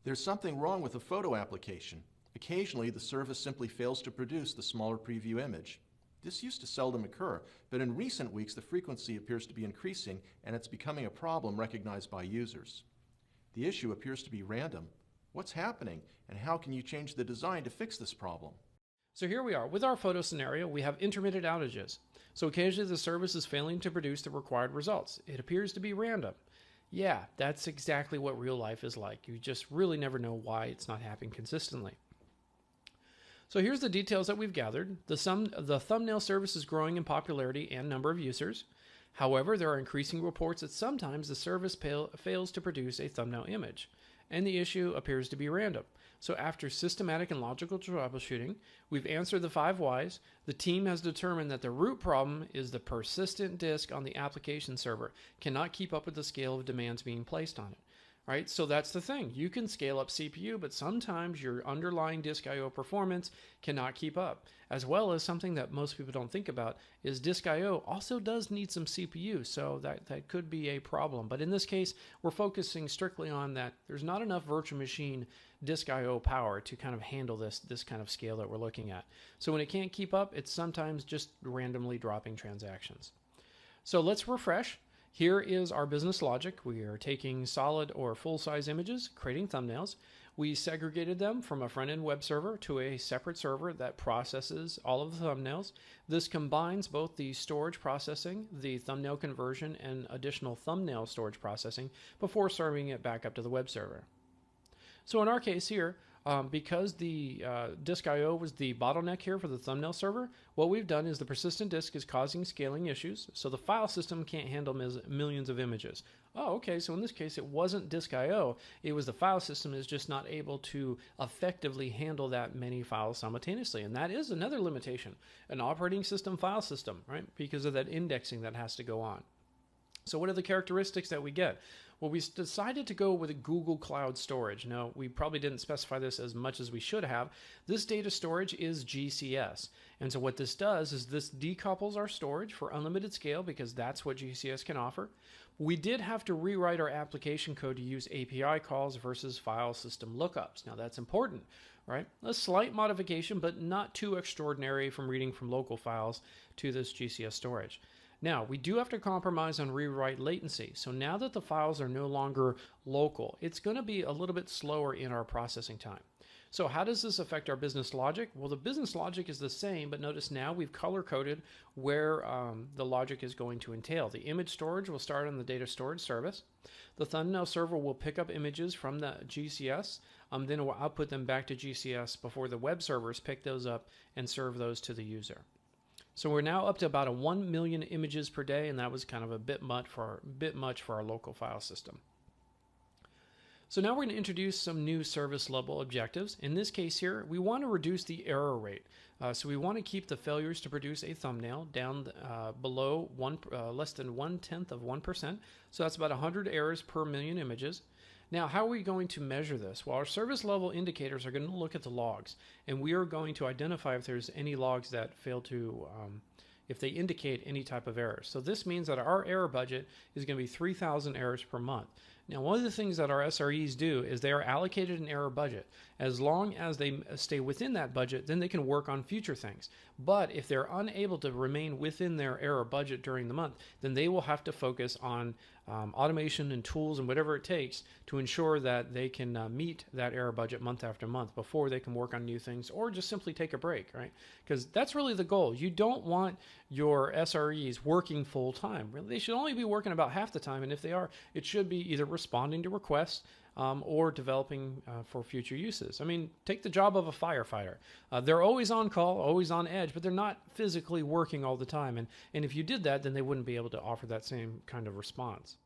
There's something wrong with the photo application. Occasionally, the service simply fails to produce the smaller preview image. This used to seldom occur, but in recent weeks the frequency appears to be increasing and it's becoming a problem recognized by users. The issue appears to be random. What's happening, and how can you change the design to fix this problem? So here we are. With our photo scenario, we have intermittent outages. So occasionally the service is failing to produce the required results. It appears to be random. Yeah, that's exactly what real life is like. You just really never know why it's not happening consistently. So here's the details that we've gathered. The thumbnail service is growing in popularity and number of users. However, there are increasing reports that sometimes the service fails to produce a thumbnail image, and the issue appears to be random. So after systematic and logical troubleshooting, we've answered the 5 whys. The team has determined that the root problem is the persistent disk on the application server cannot keep up with the scale of demands being placed on it. Right? So that's the thing. You can scale up CPU, but sometimes your underlying disk I/O performance cannot keep up. As well as something that most people don't think about is disk I/O also does need some CPU, so that could be a problem. But in this case, we're focusing strictly on that there's not enough virtual machine disk I/O power to kind of handle this kind of scale that we're looking at. So when it can't keep up, it's sometimes just randomly dropping transactions. So let's refresh. Here is our business logic. We are taking solid or full-size images, creating thumbnails. We segregated them from a front-end web server to a separate server that processes all of the thumbnails. This combines both the storage processing, the thumbnail conversion, and additional thumbnail storage processing before serving it back up to the web server. So in our case here, because the disk I/O was the bottleneck here for the thumbnail server, what we've done is the persistent disk is causing scaling issues, so the file system can't handle millions of images. Oh, okay, so in this case it wasn't disk I/O, it was the file system is just not able to effectively handle that many files simultaneously, and that is another limitation, an operating system file system, right, because of that indexing that has to go on. So what are the characteristics that we get? Well, we decided to go with a Google Cloud Storage. Now, we probably didn't specify this as much as we should have. This data storage is GCS. And so what this does is this decouples our storage for unlimited scale because that's what GCS can offer. We did have to rewrite our application code to use API calls versus file system lookups. Now, that's important, right? A slight modification, but not too extraordinary from reading from local files to this GCS storage. Now, we do have to compromise on rewrite latency. So now that the files are no longer local, it's going to be a little bit slower in our processing time. So how does this affect our business logic? Well, the business logic is the same, but notice now we've color-coded where the logic is going to entail. The image storage will start on the data storage service. The thumbnail server will pick up images from the GCS, then it will output them back to GCS before the web servers pick those up and serve those to the user. So we're now up to about 1 million images per day, and that was kind of a bit much for our local file system. So now we're going to introduce some new service level objectives. In this case here, we want to reduce the error rate. So we want to keep the failures to produce a thumbnail down below less than 1/10 of 1%. So that's about 100 errors per million images. Now, how are we going to measure this? Well, our service level indicators are going to look at the logs, and we are going to identify if there's any logs that fail to, if they indicate any type of errors. So this means that our error budget is going to be 3,000 errors per month. Now, one of the things that our SREs do is they are allocated an error budget. As long as they stay within that budget, then they can work on future things. But if they're unable to remain within their error budget during the month, then they will have to focus on automation and tools and whatever it takes to ensure that they can meet that error budget month after month before they can work on new things or just simply take a break, right? Because that's really the goal. You don't want your SREs working full time. Really, they should only be working about half the time, and if they are, it should be either responding to requests or developing for future uses. I mean, take the job of a firefighter. They're always on call, always on edge, but they're not physically working all the time. And if you did that, then they wouldn't be able to offer that same kind of response.